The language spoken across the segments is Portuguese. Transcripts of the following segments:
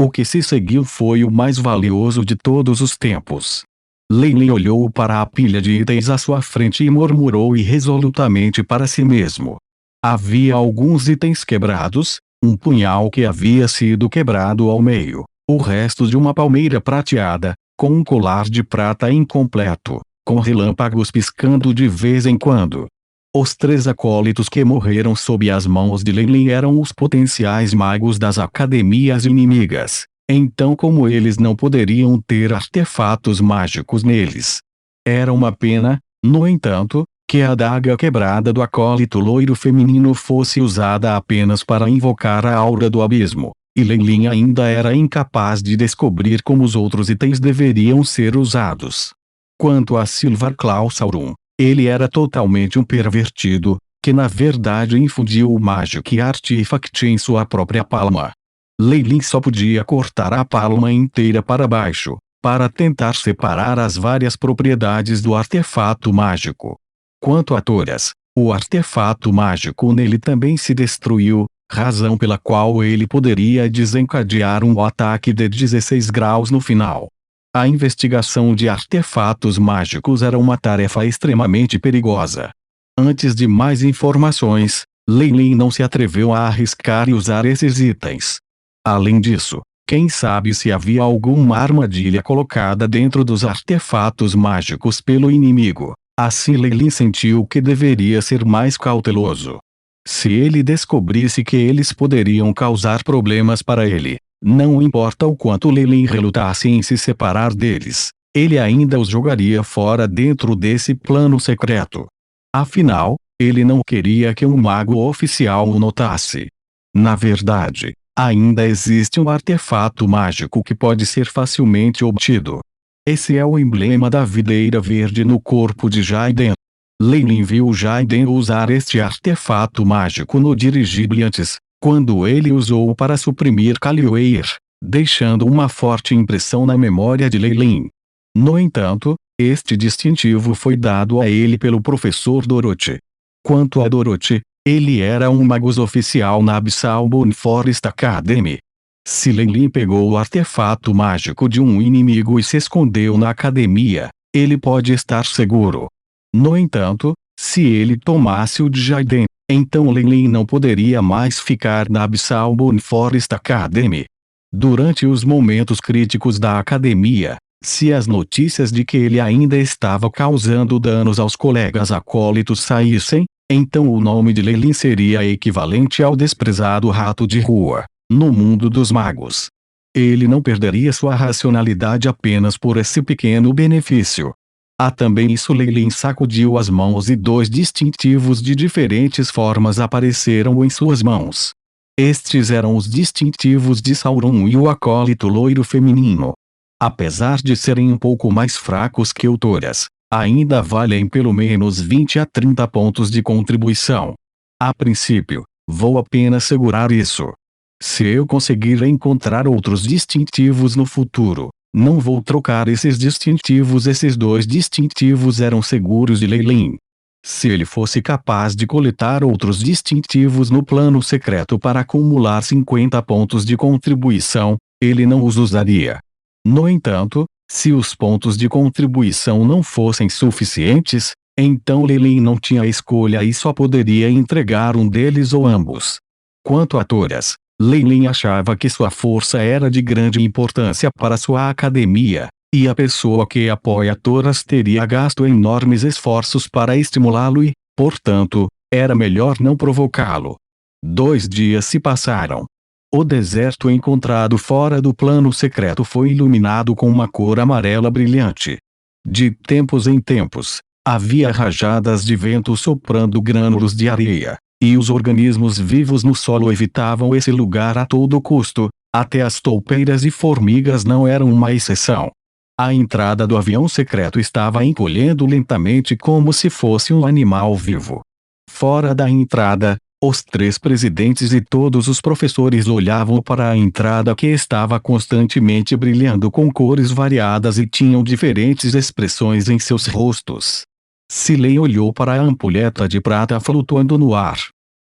O que se seguiu foi o mais valioso de todos os tempos. Lei Lin olhou para a pilha de itens à sua frente e murmurou irresolutamente para si mesmo. Havia alguns itens quebrados, um punhal que havia sido quebrado ao meio, o resto de uma palmeira prateada, com um colar de prata incompleto, com relâmpagos piscando de vez em quando. Os 3 acólitos que morreram sob as mãos de Lei Lin eram os potenciais magos das academias inimigas. Então como eles não poderiam ter artefatos mágicos neles? Era uma pena, no entanto, que a adaga quebrada do acólito loiro feminino fosse usada apenas para invocar a aura do abismo, e Lei Lin ainda era incapaz de descobrir como os outros itens deveriam ser usados. Quanto a Silvar Claw Sauron, ele era totalmente um pervertido, que na verdade infundiu o Magic Artifact em sua própria palma. Lei Lin só podia cortar a palma inteira para baixo, para tentar separar as várias propriedades do artefato mágico. Quanto a Thoras, o artefato mágico nele também se destruiu, razão pela qual ele poderia desencadear um ataque de 16 graus no final. A investigação de artefatos mágicos era uma tarefa extremamente perigosa. Antes de mais informações, Lei Lin não se atreveu a arriscar e usar esses itens. Além disso, quem sabe se havia alguma armadilha colocada dentro dos artefatos mágicos pelo inimigo. Assim Lei Lin sentiu que deveria ser mais cauteloso. Se ele descobrisse que eles poderiam causar problemas para ele, não importa o quanto Lei Lin relutasse em se separar deles, ele ainda os jogaria fora dentro desse plano secreto. Afinal, ele não queria que um mago oficial o notasse. Na verdade, ainda existe um artefato mágico que pode ser facilmente obtido. Esse é o emblema da videira verde no corpo de Jaiden. Lei Lin viu Jaiden usar este artefato mágico no dirigível antes, quando ele usou para suprimir Kaliuer, deixando uma forte impressão na memória de Lei Lin. No entanto, este distintivo foi dado a ele pelo professor Dorothy. Quanto a Dorothy, ele era um magus oficial na Abyssal Forest Academy. Se Lei Lin pegou o artefato mágico de um inimigo e se escondeu na academia, ele pode estar seguro. No entanto, se ele tomasse o de Jaiden, então Lei Lin não poderia mais ficar na Abyssal Forest Academy. Durante os momentos críticos da academia, se as notícias de que ele ainda estava causando danos aos colegas acólitos saíssem, então o nome de Lei Lin seria equivalente ao desprezado rato de rua, no mundo dos magos. Ele não perderia sua racionalidade apenas por esse pequeno benefício. Há também isso. Lei Lin sacudiu as mãos e 2 distintivos de diferentes formas apareceram em suas mãos. Estes eram os distintivos de Sauron e o acólito loiro feminino. Apesar de serem um pouco mais fracos que o Thoras, ainda valem pelo menos 20 a 30 pontos de contribuição. A princípio, vou apenas segurar isso. Se eu conseguir encontrar outros distintivos no futuro, não vou trocar esses distintivos. Esses 2 distintivos eram seguros de Lei Lin. Se ele fosse capaz de coletar outros distintivos no plano secreto para acumular 50 pontos de contribuição, ele não os usaria. No entanto, se os pontos de contribuição não fossem suficientes, então Lei Lin não tinha escolha e só poderia entregar um deles ou ambos. Quanto a Thoras, Lei Lin achava que sua força era de grande importância para sua academia, e a pessoa que apoia Thoras teria gasto enormes esforços para estimulá-lo e, portanto, era melhor não provocá-lo. 2 dias se passaram. O deserto encontrado fora do plano secreto foi iluminado com uma cor amarela brilhante. De tempos em tempos, havia rajadas de vento soprando grânulos de areia, e os organismos vivos no solo evitavam esse lugar a todo custo, até as toupeiras e formigas não eram uma exceção. A entrada do avião secreto estava encolhendo lentamente como se fosse um animal vivo. Fora da entrada, os 3 presidentes e todos os professores olhavam para a entrada que estava constantemente brilhando com cores variadas e tinham diferentes expressões em seus rostos. Silei olhou para a ampulheta de prata flutuando no ar.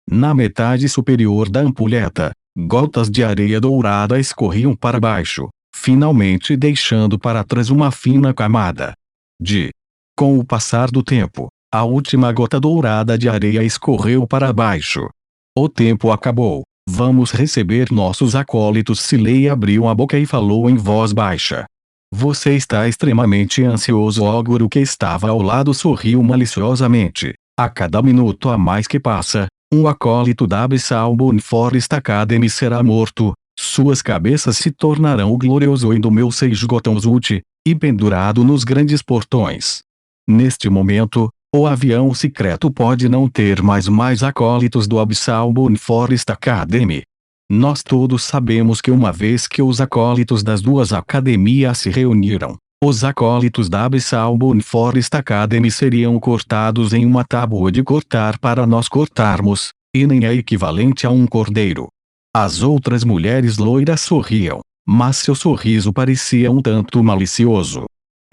Na metade superior da ampulheta, Gotas de areia dourada escorriam para baixo, finalmente deixando para trás uma fina camada de. Com o passar do tempo, a última gota dourada de areia escorreu para baixo. O tempo acabou. Vamos receber nossos acólitos. Silei abriu a boca e falou em voz baixa. Você está extremamente ansioso. Oguro, que estava ao lado, sorriu maliciosamente. A cada minuto a mais que passa, um acólito da Abyssal Forest Academy será morto. Suas cabeças se tornarão o glorioso do meu Seisgotonzult, e pendurado nos grandes portões. Neste momento, o avião secreto pode não ter mais acólitos do Abyssal Forest Academy. Nós todos sabemos que uma vez que os acólitos das duas academias se reuniram, os acólitos da Abyssal Forest Academy seriam cortados em uma tábua de cortar para nós cortarmos, e nem é equivalente a um cordeiro. As outras mulheres loiras sorriam, mas seu sorriso parecia um tanto malicioso.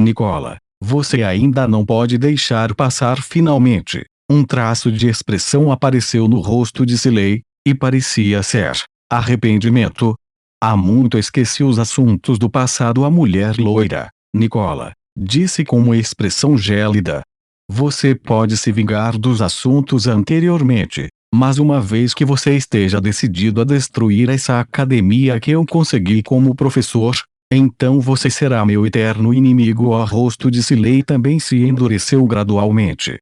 Nicola, você ainda não pode deixar passar. Finalmente, um traço de expressão apareceu no rosto de Silei, e parecia ser arrependimento. Há muito esqueci os assuntos do passado. A mulher loira, Nicola, disse com uma expressão gélida. Você pode se vingar dos assuntos anteriormente, mas uma vez que você esteja decidido a destruir essa academia que eu consegui como professor, então você será meu eterno inimigo. O rosto de Silei também se endureceu gradualmente.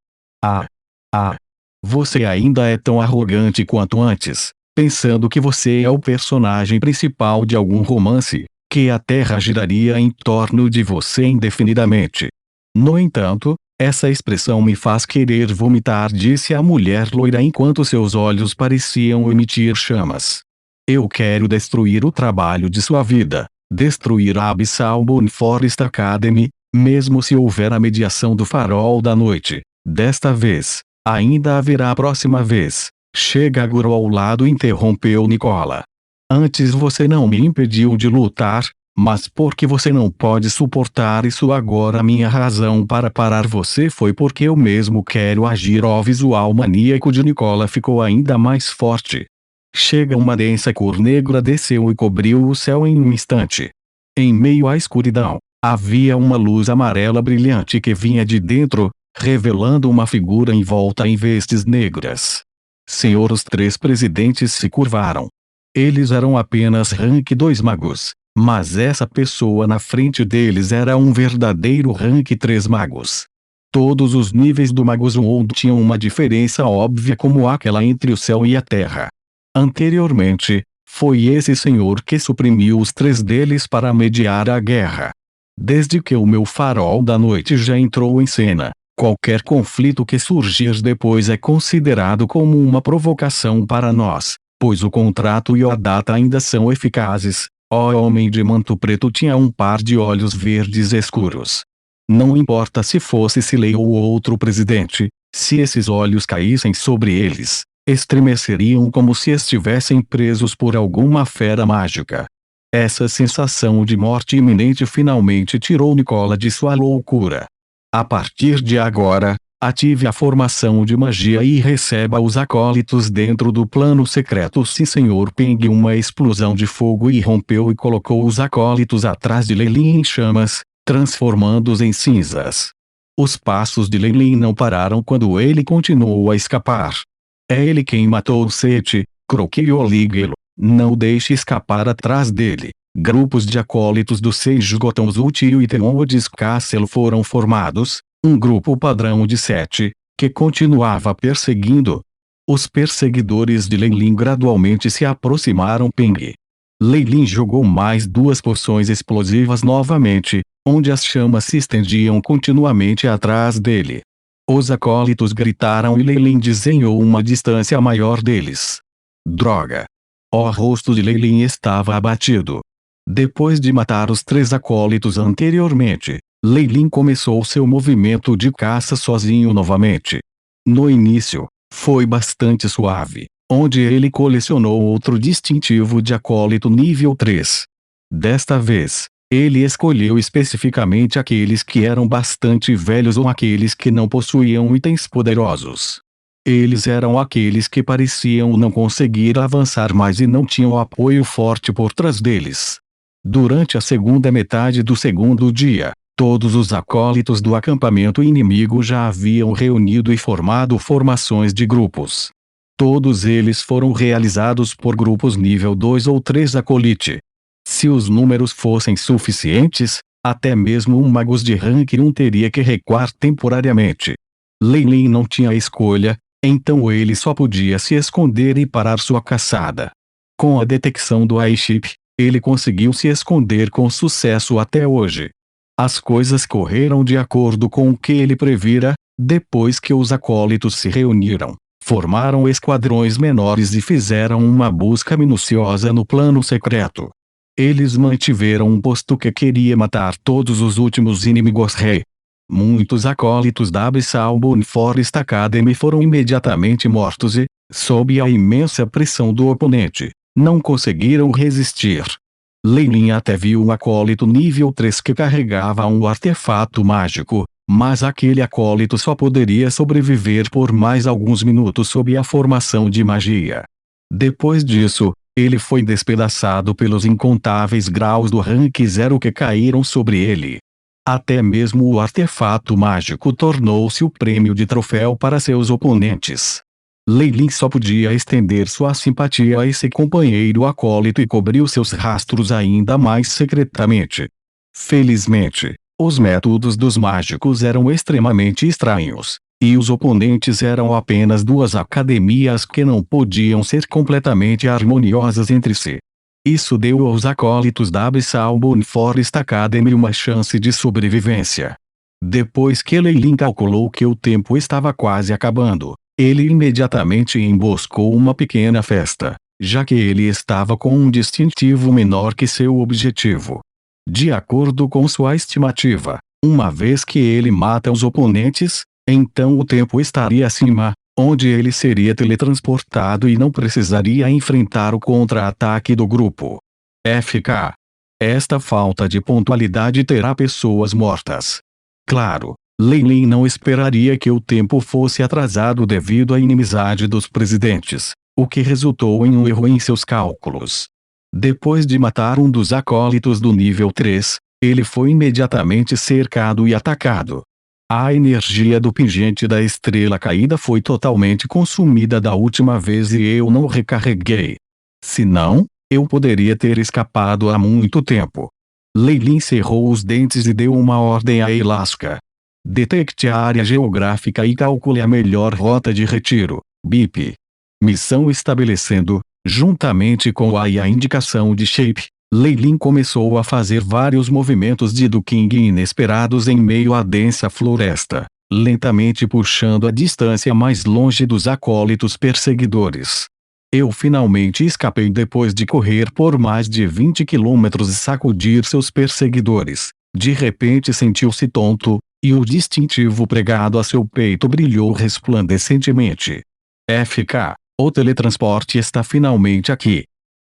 Você ainda é tão arrogante quanto antes, pensando que você é o personagem principal de algum romance, que a Terra giraria em torno de você indefinidamente. No entanto, essa expressão me faz querer vomitar, disse a mulher loira enquanto seus olhos pareciam emitir chamas. Eu quero destruir o trabalho de sua vida, destruir a Abyssal Forest Academy, mesmo se houver a mediação do farol da noite. Desta vez, ainda haverá a próxima vez. Chega Guru ao lado, interrompeu Nicola. Antes você não me impediu de lutar, mas porque você não pode suportar isso agora. Minha razão para parar você foi porque eu mesmo quero agir. O visual maníaco de Nicola ficou ainda mais forte. Chega uma densa cor negra desceu e cobriu o céu em um instante. Em meio à escuridão, havia uma luz amarela brilhante que vinha de dentro, revelando uma figura envolta em vestes negras. Senhor, os três presidentes se curvaram. Eles eram apenas rank 2 magos, mas essa pessoa na frente deles era um verdadeiro rank 3 magos. Todos os níveis do Magus World tinham uma diferença óbvia como aquela entre o céu e a terra. Anteriormente, foi esse senhor que suprimiu os três deles para mediar a guerra. Desde que o meu farol da noite já entrou em cena, qualquer conflito que surgir depois é considerado como uma provocação para nós, pois o contrato e a data ainda são eficazes. O homem de manto preto tinha um par de olhos verdes escuros. Não importa se fosse Silei ou outro presidente, se esses olhos caíssem sobre eles, estremeceriam como se estivessem presos por alguma fera mágica. Essa sensação de morte iminente finalmente tirou Nicola de sua loucura. A partir de agora, ative a formação de magia e receba os acólitos dentro do plano secreto. Sim, senhor Peng. Uma explosão de fogo irrompeu e colocou os acólitos atrás de Leilin em chamas, transformando-os em cinzas. Os passos de Leilin não pararam quando ele continuou a escapar. É ele quem matou Sete, Croquet e Oliguelo. Não o deixe escapar atrás dele. Grupos de acólitos do Seisgotonzult e o Theodis Castle foram formados, um grupo padrão de 7, que continuava perseguindo. Os perseguidores de Leilin gradualmente se aproximaram. Peng. Leilin jogou mais 2 poções explosivas novamente, onde as chamas se estendiam continuamente atrás dele. Os acólitos gritaram e Leilin desenhou uma distância maior deles. Droga! O rosto de Leilin estava abatido. Depois de matar os 3 acólitos anteriormente, Leilin começou seu movimento de caça sozinho novamente. No início, foi bastante suave, onde ele colecionou outro distintivo de acólito nível 3. Desta vez, ele escolheu especificamente aqueles que eram bastante velhos ou aqueles que não possuíam itens poderosos. Eles eram aqueles que pareciam não conseguir avançar mais e não tinham apoio forte por trás deles. Durante a segunda metade do segundo dia, todos os acólitos do acampamento inimigo já haviam reunido e formado formações de grupos. Todos eles foram realizados por grupos nível 2 ou 3 acolite. Se os números fossem suficientes, até mesmo um magus de rank 1 teria que recuar temporariamente. Lei Lin não tinha escolha, então ele só podia se esconder e parar sua caçada. Com a detecção do airship, ele conseguiu se esconder com sucesso até hoje. As coisas correram de acordo com o que ele previra. Depois que os acólitos se reuniram, formaram esquadrões menores e fizeram uma busca minuciosa no plano secreto. Eles mantiveram um posto que queria matar todos os últimos inimigos rei. Muitos acólitos da Abyssal Moon Forest Academy foram imediatamente mortos e, sob a imensa pressão do oponente, não conseguiram resistir. Lei Lin até viu um acólito nível 3 que carregava um artefato mágico, mas aquele acólito só poderia sobreviver por mais alguns minutos sob a formação de magia. Depois disso, ele foi despedaçado pelos incontáveis graus do rank 0 que caíram sobre ele. Até mesmo o artefato mágico tornou-se o prêmio de troféu para seus oponentes. Lei Lin só podia estender sua simpatia a esse companheiro acólito e cobriu seus rastros ainda mais secretamente. Felizmente, os métodos dos mágicos eram extremamente estranhos, e os oponentes eram apenas duas academias que não podiam ser completamente harmoniosas entre si. Isso deu aos acólitos da Abyssal Moon Forest Academy uma chance de sobrevivência. Depois que Lei Lin calculou que o tempo estava quase acabando, ele imediatamente emboscou uma pequena festa, já que ele estava com um distintivo menor que seu objetivo. De acordo com sua estimativa, uma vez que ele mata os oponentes, então o tempo estaria acima, onde ele seria teletransportado e não precisaria enfrentar o contra-ataque do grupo. FK. Esta falta de pontualidade terá pessoas mortas. Claro, Lei Lin não esperaria que o tempo fosse atrasado devido à inimizade dos presidentes, o que resultou em um erro em seus cálculos. Depois de matar um dos acólitos do nível 3, ele foi imediatamente cercado e atacado. A energia do pingente da estrela caída foi totalmente consumida da última vez e eu não recarreguei. Se não, eu poderia ter escapado há muito tempo. Lei Lin cerrou os dentes e deu uma ordem a Elasca. Detecte a área geográfica e calcule a melhor rota de retiro, BIP. Missão estabelecendo. Juntamente com a indicação de Shape, Lei Lin começou a fazer vários movimentos de ducking inesperados em meio à densa floresta, lentamente puxando a distância mais longe dos acólitos perseguidores. Eu finalmente escapei depois de correr por mais de 20 quilômetros e sacudir seus perseguidores. De repente sentiu-se tonto, e o distintivo pregado a seu peito brilhou resplandecentemente. FK. O teletransporte está finalmente aqui.